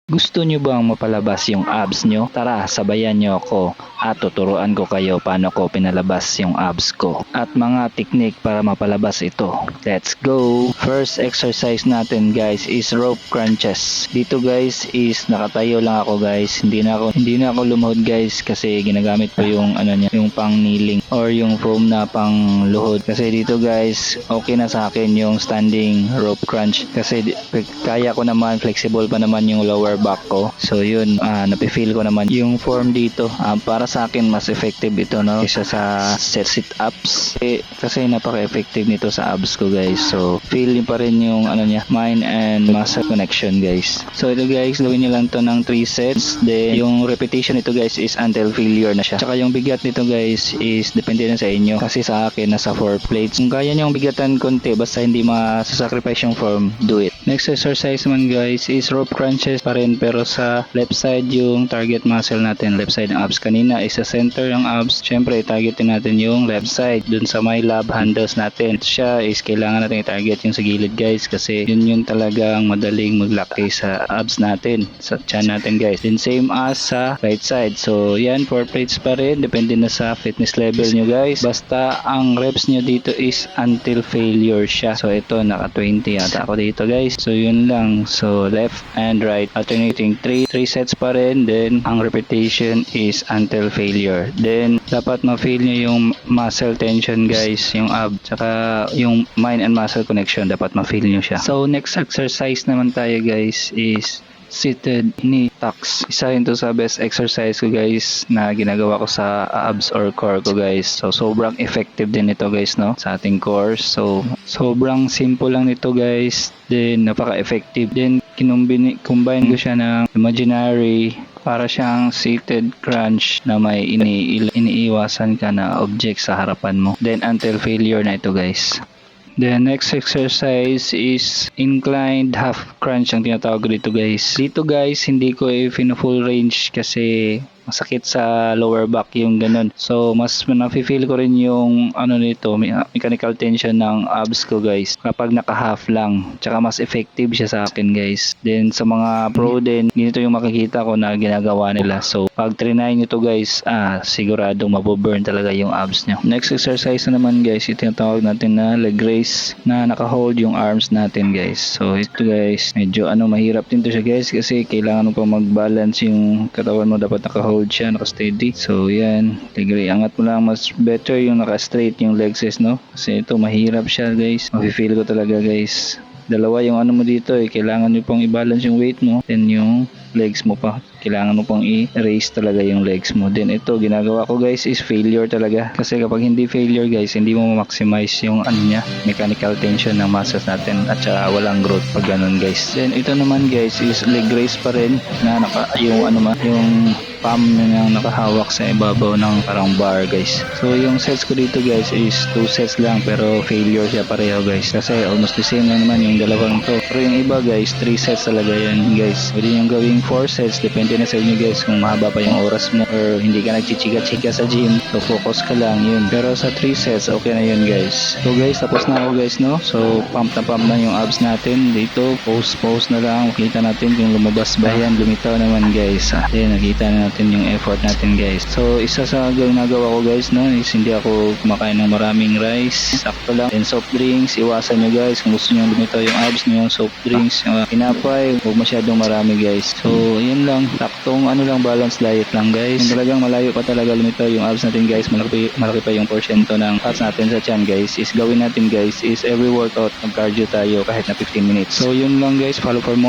Gusto nyo bang mapalabas yung abs nyo? Tara, sabayan nyo ako at tuturuan ko kayo paano ko pinalabas yung abs ko at mga technique para mapalabas ito. Let's go! First exercise natin guys is rope crunches. Dito guys is nakatayo lang ako guys. Hindi na ako lumuhod guys kasi ginagamit ko yung yung pang kneeling or yung foam na pang luhod. Kasi dito guys, okay na sa akin yung standing rope crunch kasi kaya ko naman, flexible pa naman yung lower back ko. So yun, napifeel ko naman yung form dito. Para sa akin mas effective ito no kaysa sa sit ups kasi napaka-effective nito sa abs ko guys. So feel nyo pa rin yung mind and muscle connection guys. So ito guys, gawin nyo lang to ng 3 sets. Then yung repetition nito guys is until failure na siya. Tsaka yung bigat nito guys is depende na sa inyo. Kasi sa akin nasa 4 plates. Kung kaya nyo bigatan konti basta hindi masasacrifice yung form, do it. Next exercise naman guys is rope crunches pa rin pero sa left side yung target muscle natin, left side ng abs. Kanina is sa center ng abs, syempre targetin natin yung left side dun sa may love handles natin. Siya is kailangan natin i-target yung sa gilid guys kasi yun talagang madaling maglaki sa abs natin, sa chan natin guys. Then same as sa right side. So yan, 4 plates pa rin, depende na sa fitness level nyo guys. Basta ang reps nyo dito is until failure siya. So ito naka 20 yata ako dito guys. So yun lang. So left and right alternating 3 sets pa rin. Then ang repetition is until failure. Then dapat ma-feel nyo yung muscle tension guys, yung ab, tsaka yung mind and muscle connection dapat ma-feel nyo siya. So next exercise naman tayo guys is seated knee tucks. Isa rin to sa best exercise ko guys na ginagawa ko sa abs or core ko guys. So sobrang effective din ito guys no sa ating core. So sobrang simple lang nito guys. Then napaka-effective. Then combine ko siya ng imaginary para siyang seated crunch na may iniiwasan ka na object sa harapan mo. Then until failure na ito guys. The next exercise is inclined half crunch ang tinatawag ko dito guys. Dito guys, hindi ko full range kasi masakit sa lower back yung ganun. So mas nafe-feel ko rin yung nito, mechanical tension ng abs ko guys kapag naka-half lang. Tsaka mas effective siya sa akin guys. Then sa mga pro din, ganito yung makikita ko na ginagawa nila. So pag trinay nyo to guys, siguradong maboburn talaga yung abs nyo. Next exercise na naman guys, ito yung tawag natin na leg raise na naka-hold yung arms natin guys. So ito guys, medyo mahirap din to siya guys kasi kailangan mo pa mag-balance yung katawan mo, dapat naka-hold siya, naka-steady. So yan, tigre, angat mo lang, mas better yung naka-straight yung legs no kasi ito mahirap siya guys. Mafe-feel ko talaga guys. Dalawa yung mo dito kailangan nyo pang i-balance yung weight mo, then yung legs mo pa kailangan mo pang i-raise talaga yung legs mo. Then ito ginagawa ko guys is failure talaga kasi kapag hindi failure guys, hindi mo ma-maximize yung niya, mechanical tension ng muscles natin at saka walang growth pag ganun guys. Then ito naman guys is leg raise pa rin na yung palm na nakahawak sa ibabaw ng parang bar guys. So yung sets ko dito guys is 2 sets lang pero failure siya pareho guys kasi almost the same lang naman yung dalawang to. Pero yung iba guys 3 sets talaga yan guys. Pwede yung gawing 4 sets, depende na sa inyo guys kung mahaba pa yung oras mo or hindi ka nagchichika-chika sa gym. So focus ka lang yun. Pero sa 3 sets okay na yun guys. So guys, tapos na ako guys no. So pump na yung abs natin dito. Pose na lang. Makita natin kung lumabas ba yan. Lumitaw naman guys. Then nakita na natin yung effort natin guys. So isa sa ginagawa ko guys no is hindi ako kumakain ng maraming rice, sakto lang. And soft drinks, iwasan nyo guys kung gusto nyo lumitaw yung abs nyo. Soft drinks, pinapay, huwag masyadong marami guys. So yun lang, taktong lang, balance diet lang guys. Kung talagang malayo pa talaga lumitaw yung abs natin guys, malaki pa yung porsyento ng fats natin sa tiyan guys, is gawin natin guys is every workout mag cardio tayo kahit na 15 minutes. So yun lang guys, follow for more.